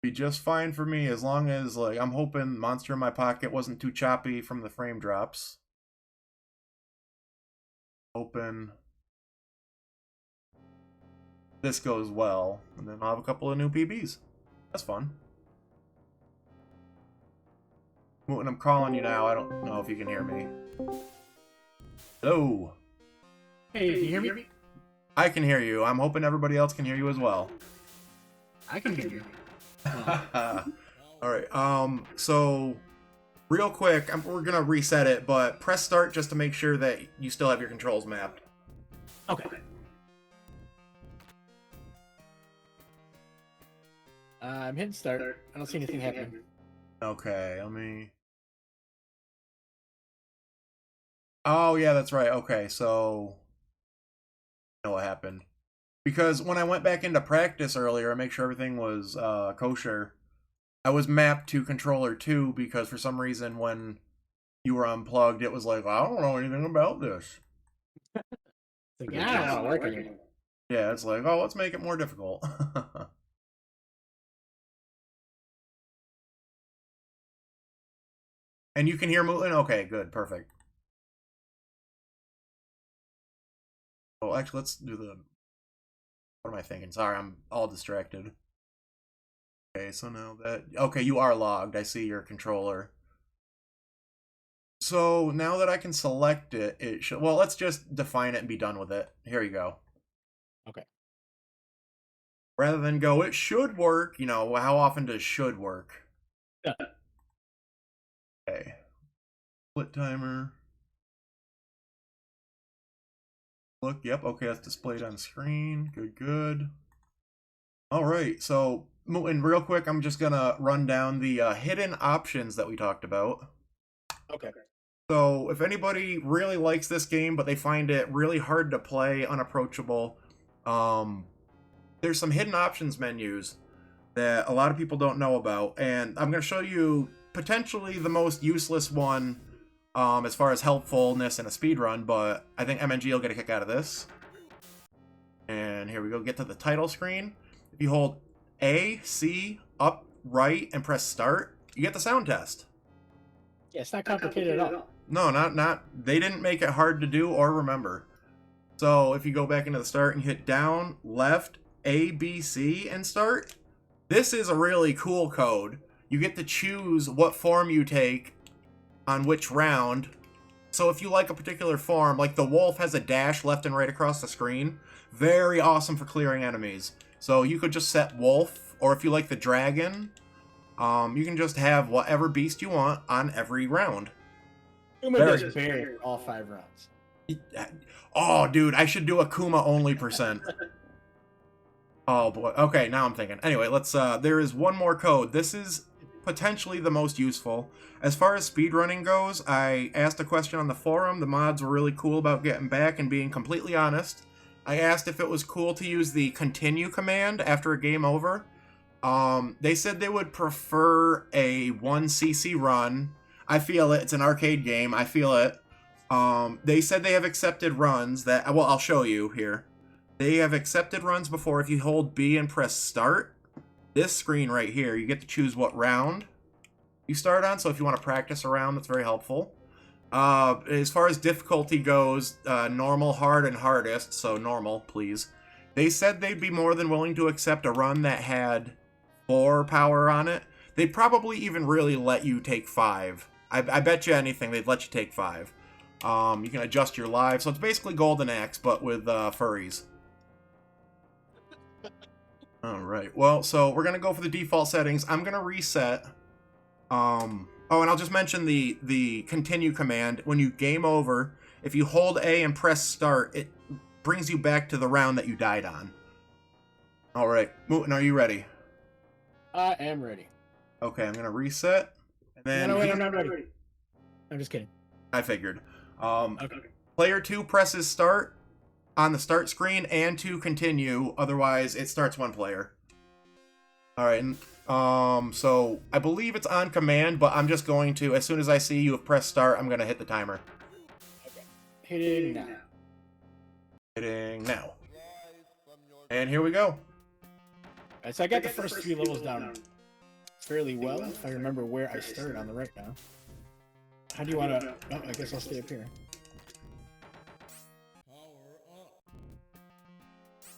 Be just fine for me as long as, like, I'm hoping Monster in My Pocket wasn't too choppy from the frame drops. Hoping this goes well, and then I'll have a couple of new PBs. That's fun. When I'm calling you now, I don't know if you can hear me. Hello. Hey, can you hear me? I can hear you. I'm hoping everybody else can hear you as well. I can hear you. Alright, so real quick, we're gonna reset it, but press start just to make sure that you still have your controls mapped. Okay. I'm hitting start. I don't see anything happening. Okay, let me... Oh, yeah, that's right. Okay, so... I know what happened. Because when I went back into practice earlier to make sure everything was kosher, I was mapped to controller 2 because for some reason when you were unplugged, it was like, I don't know anything about this. It's like, yeah, I don't want to work anymore. Yeah, it's like, oh, let's make it more difficult. And you can hear Mutlin? Okay, good, perfect. Oh, actually, let's do the... What am I thinking? Sorry, I'm all distracted. Okay, so now that... Okay, you are logged. I see your controller. So now that I can select it, it should... Well, let's just define it and be done with it. Here you go. Okay. Rather than go, it should work, you know, how often does should work? Yeah. Okay. Split timer. Look, yep, okay, that's displayed on screen. Good, good. Alright, so, and real quick, I'm just gonna run down the hidden options that we talked about. Okay. So, if anybody really likes this game, but they find it really hard to play, unapproachable, there's some hidden options menus that a lot of people don't know about, and I'm going to show you potentially the most useless one as far as helpfulness in a speedrun, but I think MNG will get a kick out of this. And here we go, get to the title screen. If you hold A, C, up, right, and press start, you get the sound test. Yeah, it's not complicated at all. No, not. They didn't make it hard to do or remember. So if you go back into the start and hit down, left, A, B, C, and start, this is a really cool code. You get to choose what form you take on which round. So if you like a particular form, like the wolf has a dash left and right across the screen, very awesome for clearing enemies. So you could just set wolf, or if you like the dragon, you can just have whatever beast you want on every round. Kuma does bear all 5 rounds. Oh, dude, I should do a Kuma only percent. Oh boy. Okay, now I'm thinking. Anyway, let's there is one more code. This is potentially the most useful. As far as speedrunning goes, I asked a question on the forum. The mods were really cool about getting back and being completely honest. I asked if it was cool to use the continue command after a game over. They said they would prefer a 1cc run. I feel it. It's an arcade game. I feel it. They said they have accepted runs that, well, I'll show you here. They have accepted runs before. If you hold B and press start, this screen right here, you get to choose what round you start on. So if you want to practice a round, that's very helpful. As far as difficulty goes, normal, hard, and hardest. So normal, please. They said they'd be more than willing to accept a run that had 4 power on it. They'd probably even really let you take 5. I bet you anything they'd let you take 5. You can adjust your live. So it's basically Golden Axe, but with furries. Alright, well, so we're going to go for the default settings. I'm going to reset. Oh, and I'll just mention the continue command. When you game over, if you hold A and press start, it brings you back to the round that you died on. Alright, Mutin, are you ready? I am ready. Okay, I'm going to reset. And then No, wait, I'm not ready. I'm just kidding. I figured. Okay. Player 2 presses start on the start screen and to continue, otherwise it starts one player. Alright, and so I believe it's on command, but I'm just going to, as soon as I see you have pressed start, I'm going to hit the timer. Okay. Hitting now. Hitting now. And here we go. Alright, so I got the first 3 levels down. fairly well if I remember where I started on the right now. How do you want to? Oh, I guess I'll stay up here.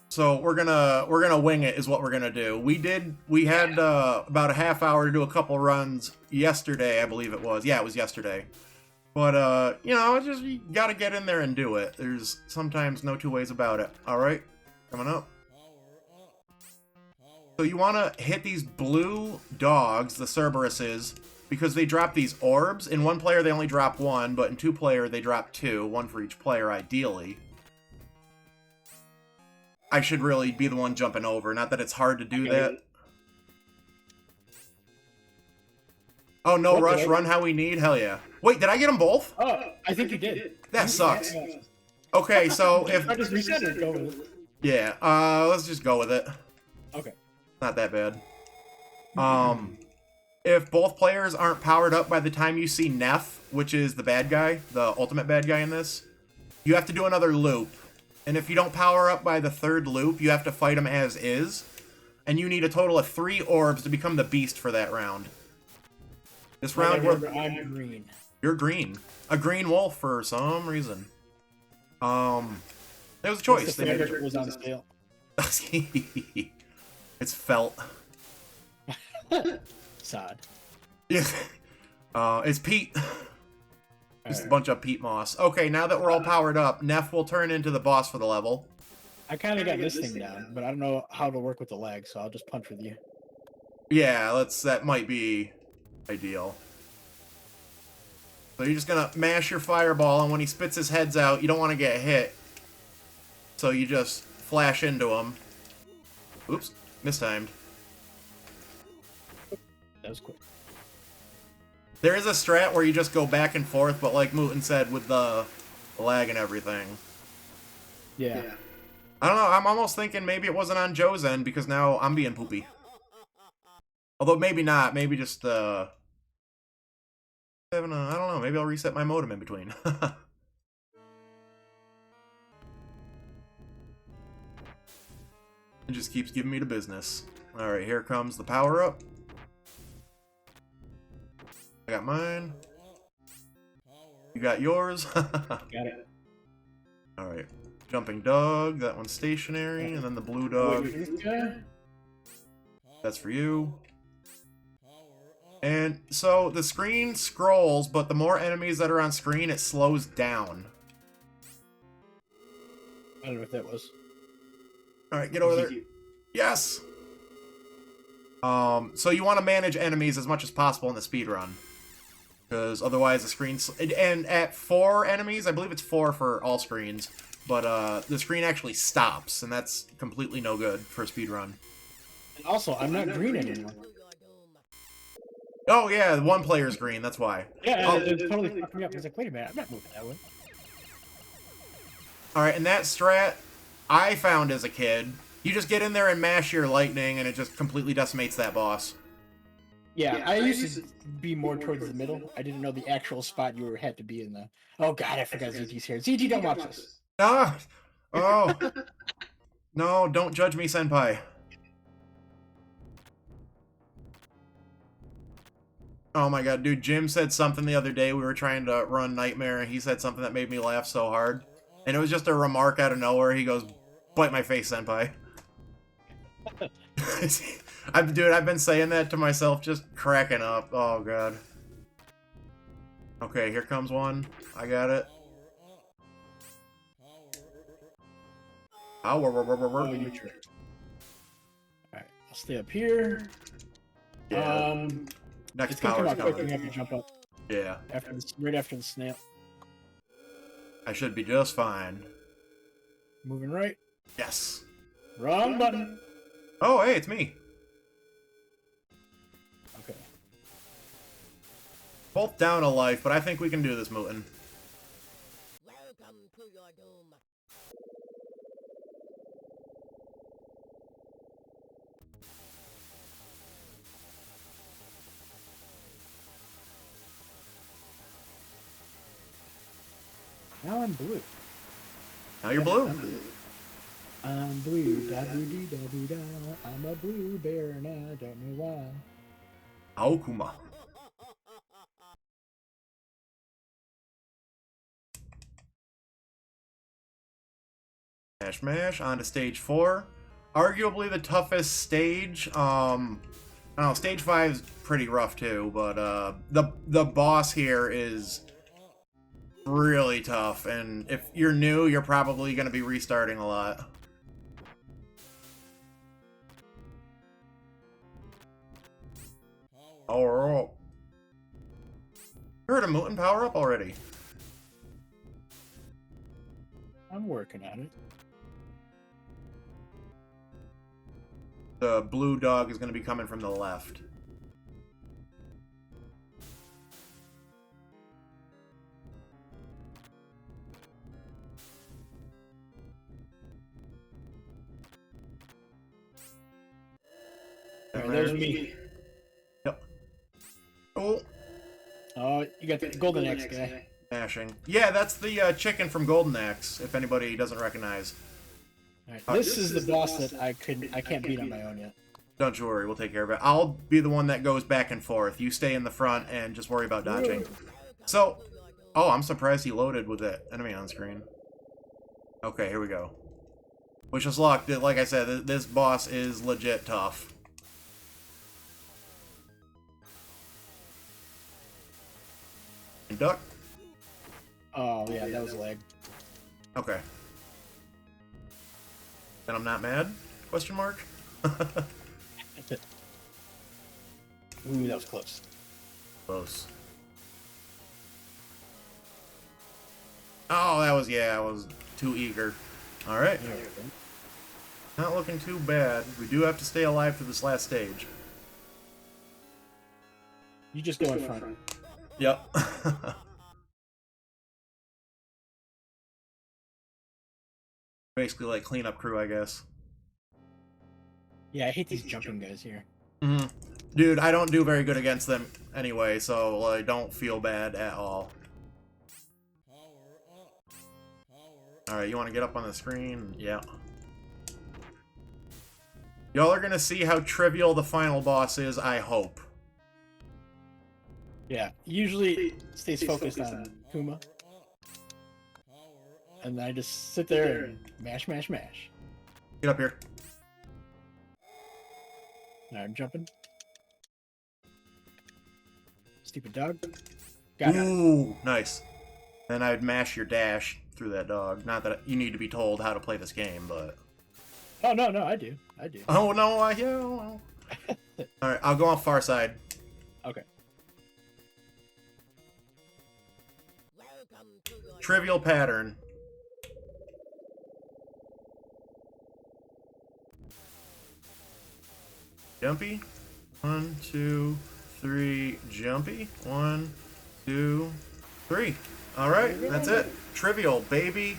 So we're gonna wing it is what we're gonna do. We had about a half hour to do a couple runs yesterday, I believe it was. Yeah, it was yesterday. But you know, just you gotta get in there and do it. There's sometimes no two ways about it. All right, coming up. So you want to hit these blue dogs, the Cerberuses, because they drop these orbs. In one player they only drop one, but in two player they drop two, one for each player ideally. I should really be the one jumping over. Not that it's hard to do that. Oh, no rush, run how we need? Hell yeah. Wait, did I get them both? Oh, I think you did. That sucks. Okay, so if... I just reset it. Go with it. Yeah, let's just go with it. Okay. Not that bad. If both players aren't powered up by the time you see Neff, which is the bad guy, the ultimate bad guy in this, you have to do another loop. And if you don't power up by the third loop, you have to fight him as is. And you need a total of 3 orbs to become the beast for that round. This round, I'm green. You're green. A green wolf for some reason. It was a choice. The fabric was on sale. It's felt. Sad. Yeah. It's Pete. Just a bunch of peat moss. Okay, now that we're all powered up, Neff will turn into the boss for the level. I kind of got this thing down, but I don't know how to work with the lag, so I'll just punch with you. Yeah, that might be ideal. So you're just gonna mash your fireball, and when he spits his heads out, you don't want to get hit. So you just flash into him. Oops, mistimed. That was quick. There is a strat where you just go back and forth, but like Mooten said, with the lag and everything. Yeah. I don't know, I'm almost thinking maybe it wasn't on Joe's end, because now I'm being poopy. Although maybe not, maybe just, I don't know, maybe I'll reset my modem in between. It just keeps giving me the business. Alright, here comes the power-up. I got mine. You got yours. Got it. Alright. Jumping dog, that one's stationary, and then the blue dog. That's for you. And so the screen scrolls, but the more enemies that are on screen, it slows down. I don't know what that was. Alright, get over there. Yes! So you want to manage enemies as much as possible in the speed run. Because otherwise the screen... And at 4 enemies, I believe it's 4 for all screens, but the screen actually stops, and that's completely no good for a speed run. And also, I'm not green anymore. Oh yeah, one player's green, that's why. Yeah, it totally fucked me up. I was like, wait a minute, I'm not moving that way. Alright, and that strat I found as a kid, you just get in there and mash your lightning, and it just completely decimates that boss. Yeah, I used to be more towards the middle. I didn't know the actual spot you had to be in the... Oh god, I forgot ZG's here. ZG, don't watch this. Ah! Oh! No, don't judge me, senpai. Oh my god, dude, Jim said something the other day. We were trying to run Nightmare, and he said something that made me laugh so hard. And it was just a remark out of nowhere. He goes, "Bite my face, senpai." Dude, I've been saying that to myself, just cracking up. Oh god. Okay, here comes one. I got it. Alright, I'll stay up here. Yeah. Next it's gonna come power's out quick. You coming. have to jump up Yeah. right after the snail. I should be just fine. Moving right. Yes. Wrong button. Oh, hey, it's me. Okay. Both down a life, but I think we can do this, Mooten. Welcome to your doom. Now I'm blue. Now you're blue. I'm blue. Da -doo -dee -da -doo -da. I'm a blue bear and I don't know why. Aokuma. Smash, mash. On to stage 4. Arguably the toughest stage. I don't know, stage 5 is pretty rough too, but the boss here is really tough, and if you're new, you're probably going to be restarting a lot. Oh, heard a Mutant power up already. I'm working on it. The blue dog is going to be coming from the left. Alright, there's me. Yep. Oh, Oh, you got the golden Axe guy. mashing. Yeah, that's the chicken from Golden Axe, if anybody doesn't recognize. Alright, this is the boss that I can't beat on my own yet. Don't you worry, we'll take care of it. I'll be the one that goes back and forth. You stay in the front and just worry about dodging. So, oh, I'm surprised he loaded with that enemy on screen. Okay, here we go. Wish us luck. Like I said, this boss is legit tough. And duck. Oh yeah, that was lag. Okay. And I'm not mad? Question mark? Ooh, that was close. Close. Oh, that was, yeah, I was too eager. Alright. There we go. Not looking too bad. We do have to stay alive for this last stage. You just go in front. Yep. Basically like cleanup crew, I guess. Yeah, I hate these jumping guys here. Mm-hmm. Dude, I don't do very good against them anyway, so I don't feel bad at all. Alright, you want to get up on the screen? Yeah. Y'all are gonna see how trivial the final boss is, I hope. Yeah, usually stays focused on Kuma. And I just sit there and mash, mash, mash. Get up here. Alright, I'm jumping. Stupid dog. Got it. Ooh, nice. Then I'd mash your dash through that dog. Not that you need to be told how to play this game, but... Oh, no, I do. Oh, no, yeah, well. Alright, I'll go on far side. Okay. Welcome to your Trivial pattern. Jumpy. 1, 2, 3, jumpy. 1, 2, 3. Alright, that's it. Trivial, baby.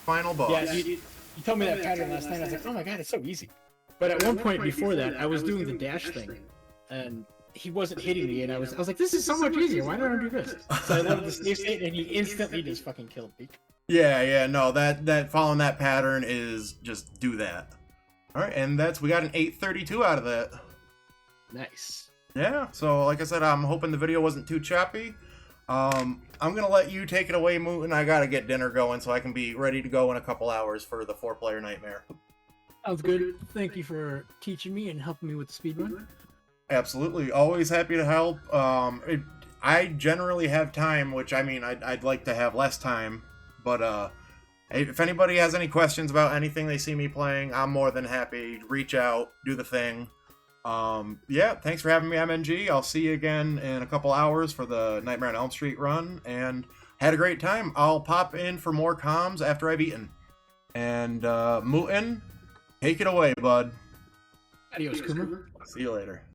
Final boss. Yeah, you told me that pattern last night. I was like, oh my god, it's so easy. But at one point before that, I was doing the dash thing, and he wasn't hitting me, and I was like, this is so much easier. Why don't I do this? So I left the save state, and he instantly just fucking killed me. Yeah, no, that following that pattern is just do that. Alright, and we got an 832 out of that. Nice. Yeah, so like I said, I'm hoping the video wasn't too choppy. I'm gonna let you take it away, Mooten. I gotta get dinner going so I can be ready to go in a couple hours for the 4-player nightmare. Sounds good. Thank you for teaching me and helping me with the speedrun. Absolutely, always happy to help. I generally have time, which I mean, I'd like to have less time, but if anybody has any questions about anything they see me playing, I'm more than happy. Reach out, do the thing. Yeah, thanks for having me, MNG. I'll see you again in a couple hours for the Nightmare on Elm Street run, and had a great time. I'll pop in for more comms after I've eaten. And, Mooten, take it away, bud. Adios, Kuma. See you later.